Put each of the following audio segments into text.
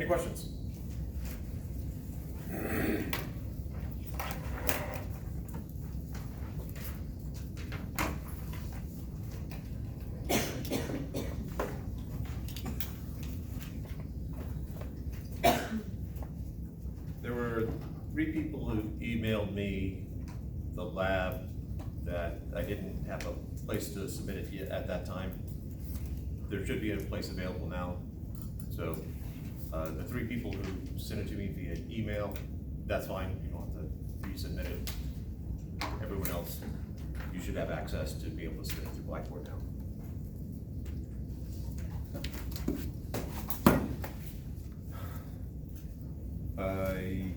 Any questions? There were 3 people who emailed me the lab that I didn't have a place to submit it yet at that time. There should be a place available now. So the 3 people who sent it to me via email, that's fine. You don't have to resubmit it. Everyone else, you should have access to be able to submit it through Blackboard now. I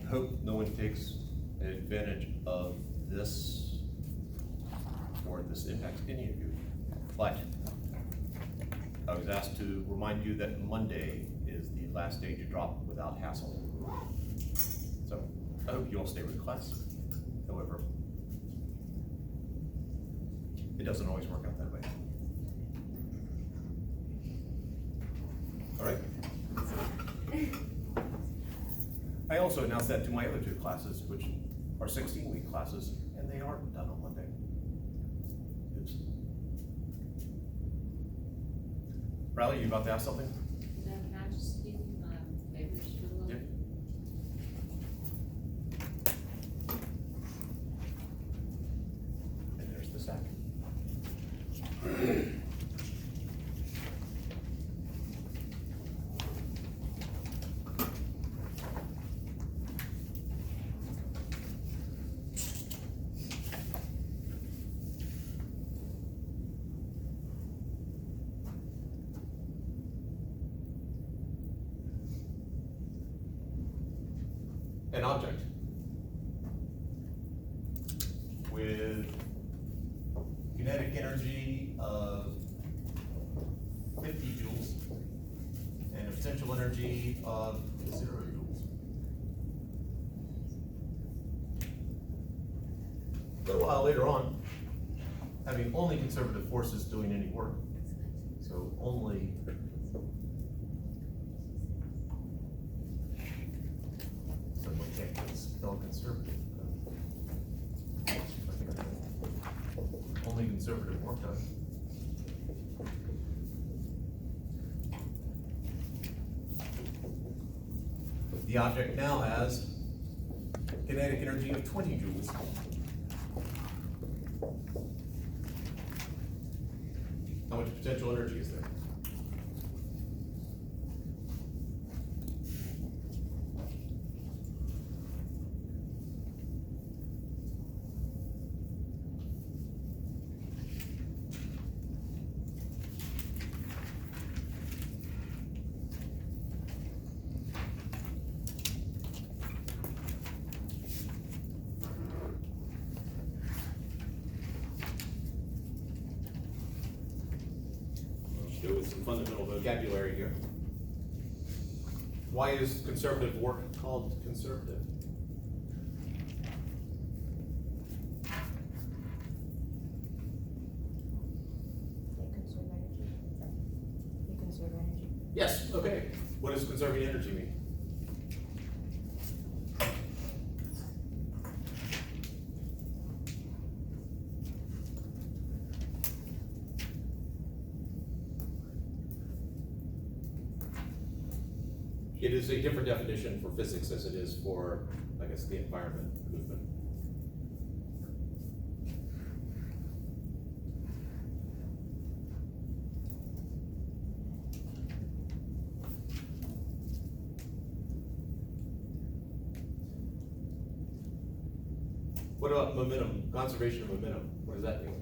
hope no one takes advantage of this or this impacts any of you. But I was asked to remind you that Monday is the last day to drop without hassle. So I hope you all stay with class. However, it doesn't always work out that way. All right. I also announced that to my other 2 classes, which are 16-week classes, and they aren't done on Monday. Oops. Riley, you about to ask something? No, can I just give you my papers to look? Yep. And there's the stack. An object with kinetic energy of 50 joules and a potential energy of 0 joules. A little while later on, having only conservative forces doing any work, so only someone can't spell conservative. Only conservative work done. The object now has kinetic energy of 20 joules. How much potential energy is there? Go with some fundamental vocabulary here. Why is conservative work called conservative? You conserve energy. Yes, okay. What does conserving energy mean? It is a different definition for physics as it is for, I guess, the environment movement. What about momentum, conservation of momentum? What does that mean?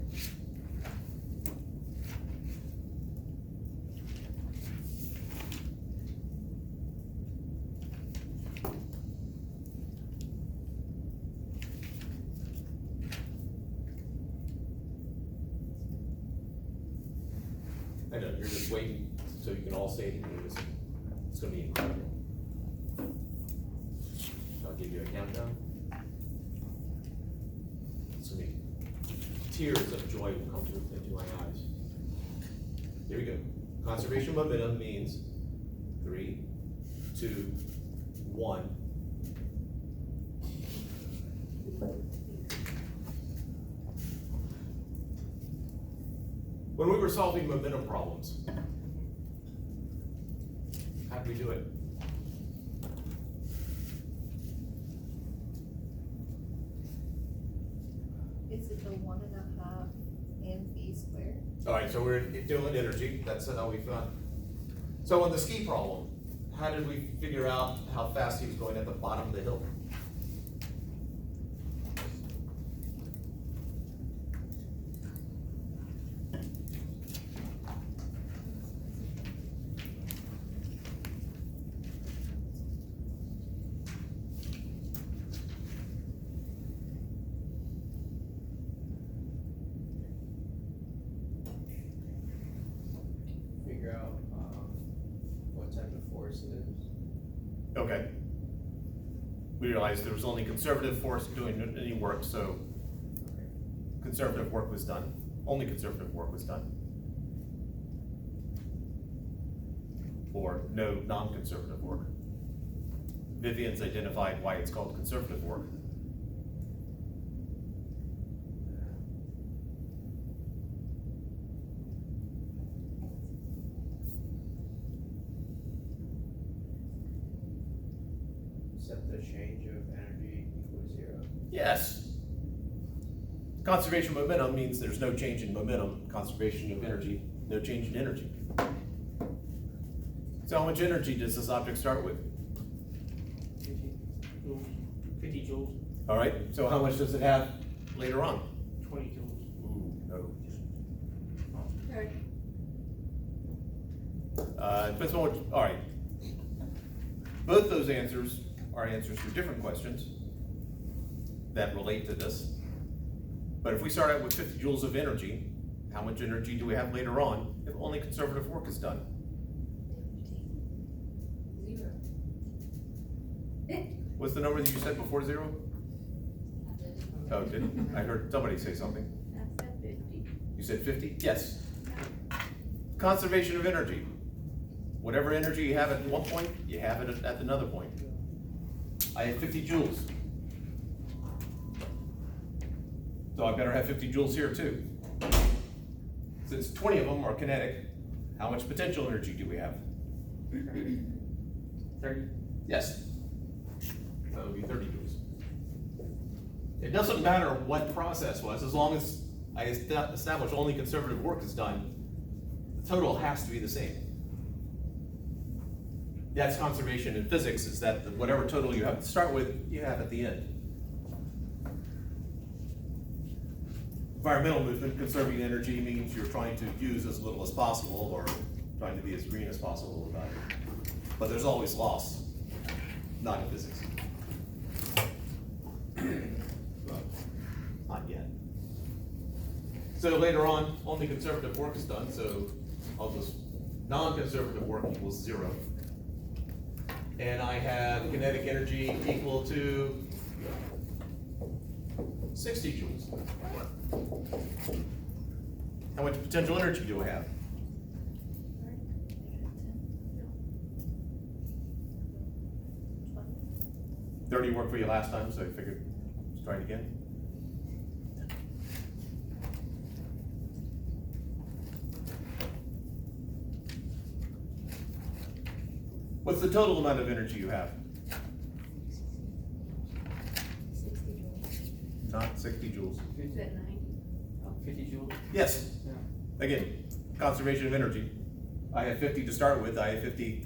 I know, you're just waiting so you can all say it in unison. It's gonna be incredible. I'll give you a countdown. It's gonna be tears of joy will come into my eyes. Here we go. Conservation momentum means 3, to 1. When we were solving momentum problems, how did we do it? Is it the 1.5 mv squared? All right, so we're doing energy, that's how we found. So on the ski problem, how did we figure out how fast he was going at the bottom of the hill? Figure out what type of force it is. Okay. We realized there was only conservative force doing any work, so conservative work was done. Only conservative work was done. Or no non-conservative work. Vivian's identified why it's called conservative work. Set the change of energy equals 0. Yes. Conservation of momentum means there's no change in momentum. Conservation of energy, no change in energy. So how much energy does this object start with? 50 joules. 50 joules. All right, so how much does it have later on? 20 joules. Ooh, no. Third. Depends on what, all right. Both those answers are answers to different questions that relate to this. But if we start out with 50 joules of energy, how much energy do we have later on if only conservative work is done? 0. What's the number that you said before 0? Oh, did I heard somebody say something? That's at 50. You said 50? Yes. Conservation of energy. Whatever energy you have at one point, you have it at another point. I have 50 joules. So I better have 50 joules here too. Since 20 of them are kinetic, how much potential energy do we have? 30. Yes. That would be 30 joules. It doesn't matter what process was, as long as I establish only conservative work is done, the total has to be the same. That's conservation in physics, is that whatever total you have to start with, you have at the end. Environmental movement, conserving energy means you're trying to use as little as possible or trying to be as green as possible about it. But there's always loss, not in physics. Well, not yet. So later on, only conservative work is done, so I'll just, non-conservative work equals 0. And I have kinetic energy equal to 60 joules. How much potential energy do I have? 30 worked for you last time, so I figured let's try it again. What's the total amount of energy you have? 60 joules. Not 60 joules. Is it 90? 50 joules. Yes. Yeah. Again, conservation of energy. I have 50 to start with. I have 50.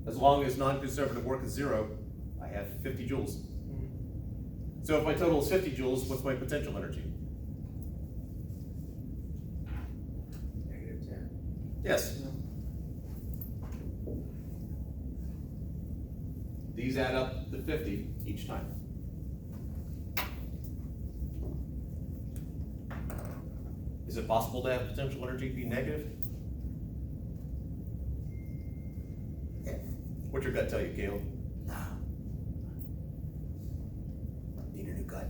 As long as non-conservative work is 0, I have 50 joules. So if my total is 50 joules, what's my potential energy? -10. Yes. These add up to 50 each time. Is it possible to have potential energy be negative? What's your gut tell you, Caleb? Need a new gut.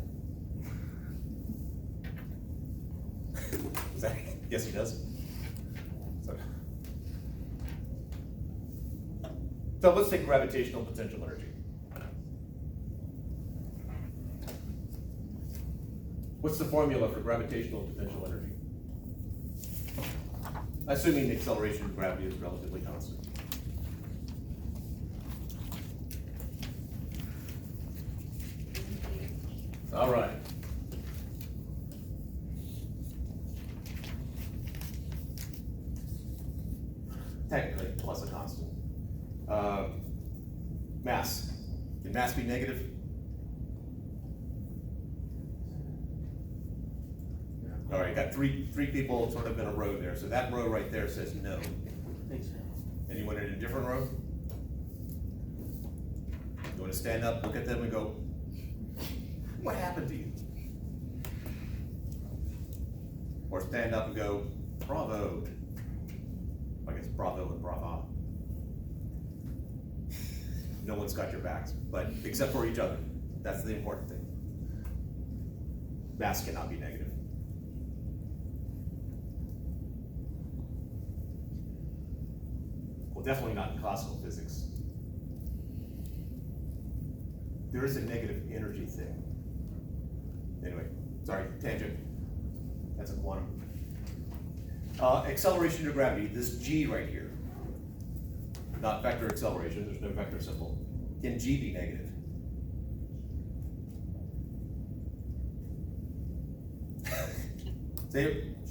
Is that, yes, he does. So. So let's take gravitational potential energy. What's the formula for gravitational potential energy? Assuming the acceleration of gravity is relatively constant. All right. Technically, plus a constant. Mass. Can mass be negative? All right, got three people sort of in a row there. So that row right there says no. Thanks. Anyone in a different row? You want to stand up, look at them and go, what happened to you? Or stand up and go, bravo. I guess bravo and brava. No one's got your backs, but except for each other. That's the important thing. Mass cannot be negative. Well, definitely not in classical physics. There is a negative energy thing. Anyway, sorry, tangent. That's a quantum. Acceleration to gravity, this G right here. Not vector acceleration, there's no vector symbol. Can G be negative?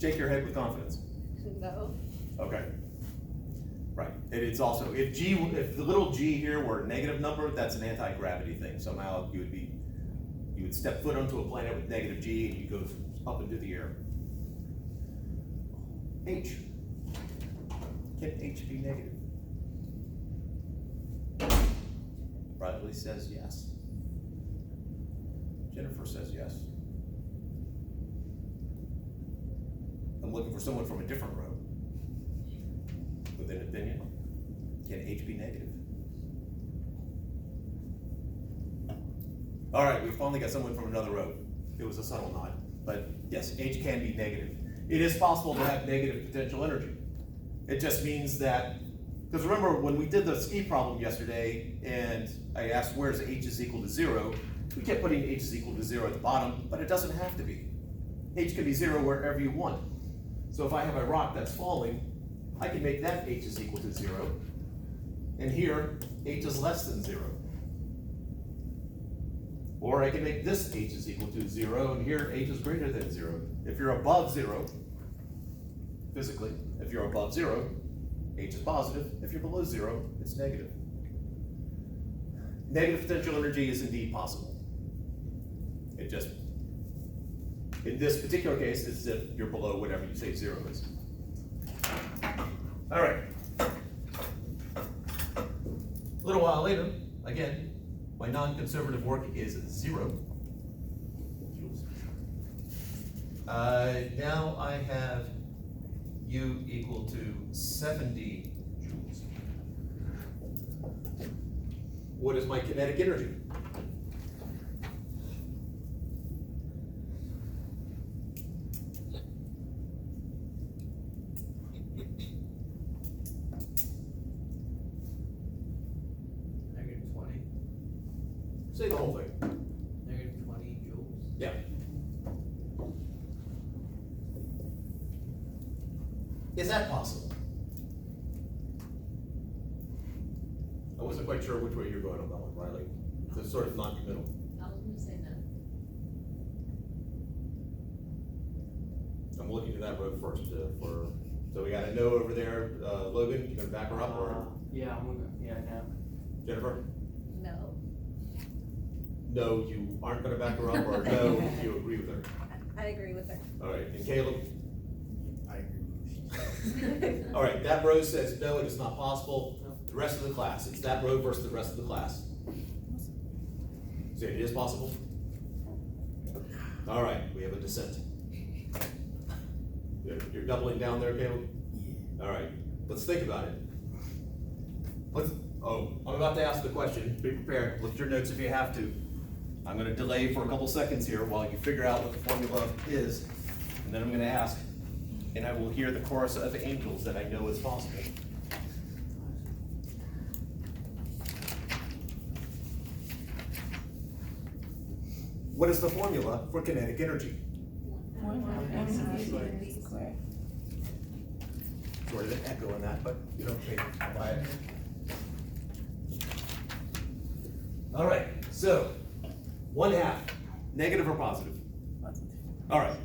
Shake your head with confidence. No. Okay. Right. And it's also, if the little g here were a negative number, that's an anti-gravity thing. Somehow you would step foot onto a planet with negative g and you go up into the air. H. Can H be negative? Bradley says yes. Jennifer says yes. I'm looking for someone from a different row with an opinion. Can H be negative? All right, we finally got someone from another row. It was a subtle nod, but yes, H can be negative. It is possible to have negative potential energy. It just means that, because remember when we did the ski problem yesterday and I asked where's H is equal to 0, we kept putting H is equal to 0 at the bottom, but it doesn't have to be. H can be 0 wherever you want. So if I have a rock that's falling, I can make that H is equal to 0. And here, H is less than 0. Or I can make this H is equal to 0, and here H is greater than 0. If you're above 0, physically, if you're above 0, H is positive. If you're below 0, it's negative. Negative potential energy is indeed possible. It just, in this particular case, it's if you're below whatever you say 0 is. All right. A little while later, again, my non-conservative work is 0 joules. Now I have U equal to 70 joules. What is my kinetic energy? -20. Say the whole thing. -20 joules. Yeah. Is that possible? I wasn't quite sure which way you're going on that one, Riley. It's sort of non-committal. I was gonna say no. I'm looking to that road first so we got a no over there. Logan, you gonna back her up or Yeah, I'm gonna, no. Jennifer? No. No, you aren't gonna back her up, or no, you agree with her? I agree with her. All right, and Caleb? I agree. All right, that row says no, it is not possible. The rest of the class, it's that row versus the rest of the class. Say it is possible? All right, we have a dissent. You're doubling down there, Caleb? Yeah. All right, let's think about it. I'm about to ask the question. Be prepared. Lift your notes if you have to. I'm going to delay for a couple seconds here while you figure out what the formula is, and then I'm going to ask, and I will hear the chorus of angels that I know is possible. What is the formula for kinetic energy? 1/mv squared. Sort of an echo in that, but you know, maybe I'll buy it. All right, so 1/2, negative or positive? Positive. All right,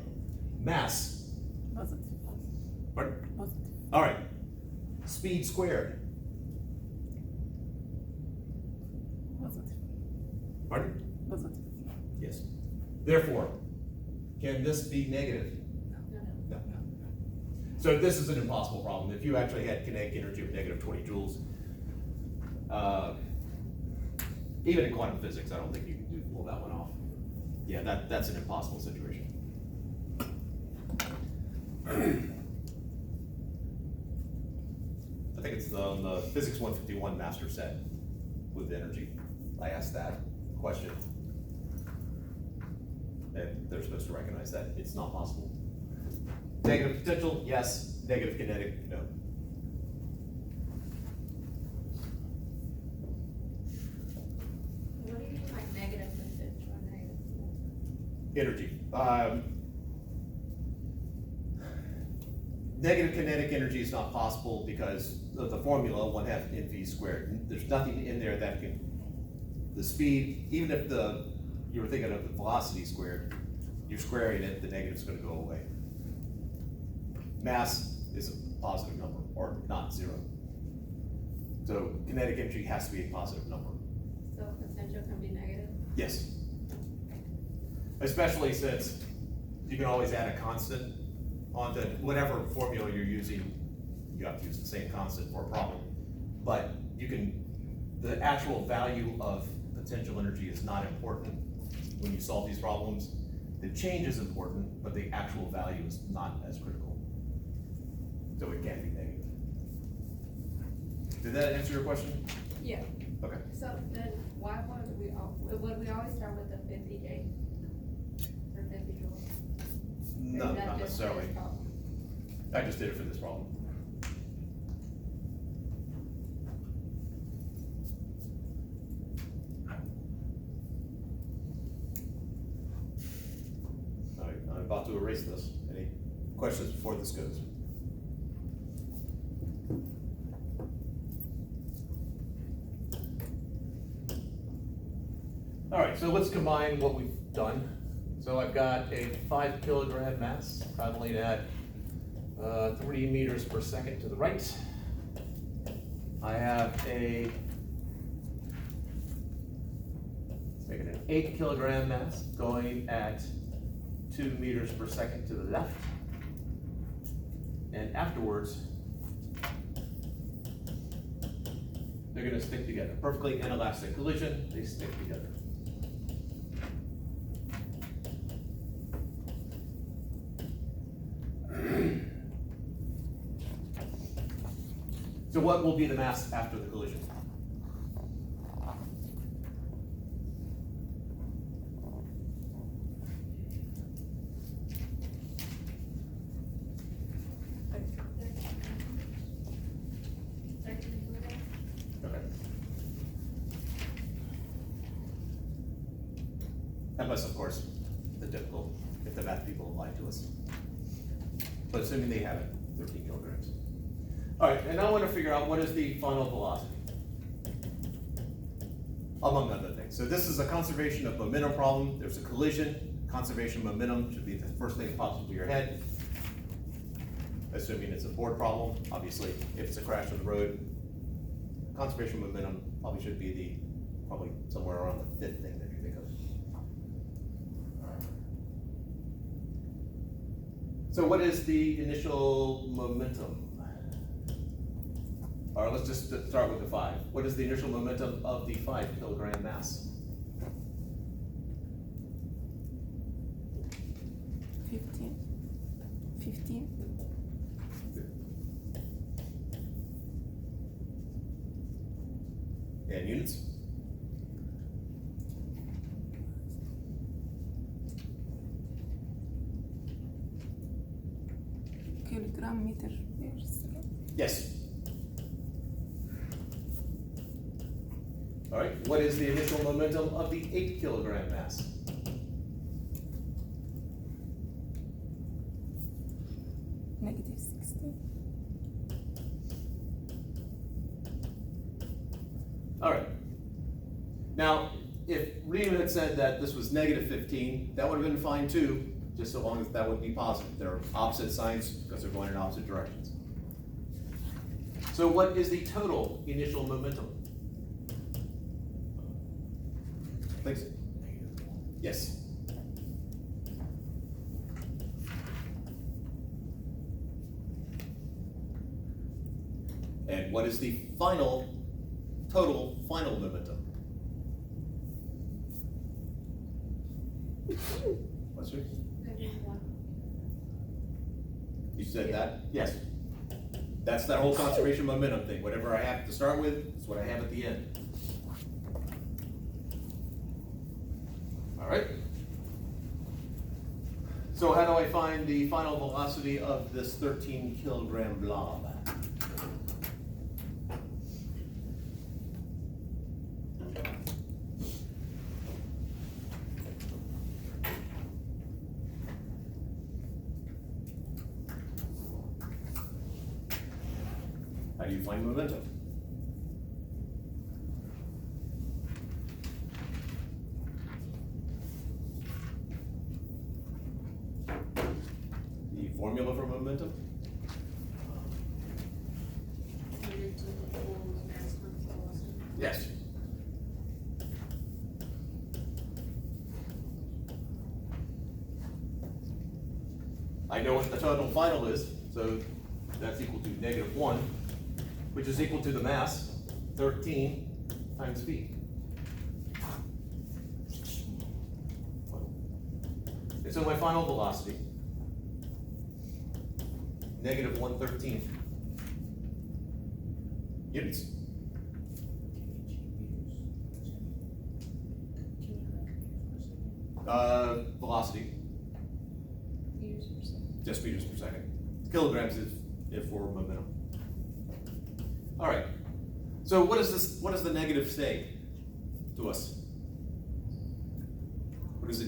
mass, Positive. pardon? Positive. All right, speed squared, Positive. pardon? Positive. Yes. Therefore, can this be negative? No. So this is an impossible problem. If you actually had kinetic energy of negative 20 joules, even in quantum physics, I don't think you can pull that one off. Yeah, that's an impossible situation. I think it's on the Physics 151 master set with energy. I asked that question. And they're supposed to recognize that it's not possible. Negative potential, yes. Negative kinetic, no. What do you mean like negative potential or negative? Energy. Negative kinetic energy is not possible because of the formula 1/2 mv squared. There's nothing in there that can, the speed, even if you were thinking of the velocity squared, you're squaring it, the negative's gonna go away. Mass is a positive number, or not zero. So kinetic energy has to be a positive number. So potential can be negative? Yes. Especially since you can always add a constant onto whatever formula you're using. You have to use the same constant for a problem. But you can, the actual value of potential energy is not important when you solve these problems. The change is important, but the actual value is not as critical. So it can be negative. Did that answer your question? Yeah. Okay. So then why would we always start with the 50 J? Or 50 joules? No, Or is that not just for necessarily. this problem? I just did it for this problem. All right, I'm about to erase this. Any questions before this goes? All right, so let's combine what we've done. So I've got a 5 kilogram mass traveling at 3 meters per second to the right. I have a, let's make it an 8 kilogram mass going at 2 meters per second to the left. And afterwards, they're gonna stick together. Perfectly inelastic collision, they stick together. So what will be the mass after the collision? Okay. Unless, of course, the typical, if the math people lie to us. But assuming they have it, 13 kilograms. All right, and now I want to figure out what is the final velocity, among other things. So this is a conservation of momentum problem. There's a collision. Conservation of momentum should be the first thing that pops into your head. Assuming it's a board problem, obviously, if it's a crash on the road, conservation of momentum probably should be probably somewhere around the 5th thing that you think of. So what is the initial momentum? Or let's just start with the 5. What is the initial momentum of the 5 kilogram mass? 15. And units? Kilogram meter per second. Yes. All right, what is the initial momentum of the 8 kilogram mass? negative 60. All right. Now, if Rita had said that this was negative 15, that would have been fine too, just so long as that would be positive. They're opposite signs because they're going in opposite directions. So what is the total initial momentum? Thanks. Yes. And what is the total final momentum? What's yours? -1. You said that? Yes. That's that whole conservation momentum thing. Whatever I have to start with is what I have at the end. All right. So how do I find the final velocity of this 13 kilogram blob? How do you find momentum? The formula for momentum? Yes. I know what the total final is, so that's equal to -1, which is equal to the mass, 13 times v. And so my final velocity, -113 units. Velocity, Meters per second. just meters per second. Kilograms is if for momentum. All right. So what is this? What does the negative say to us?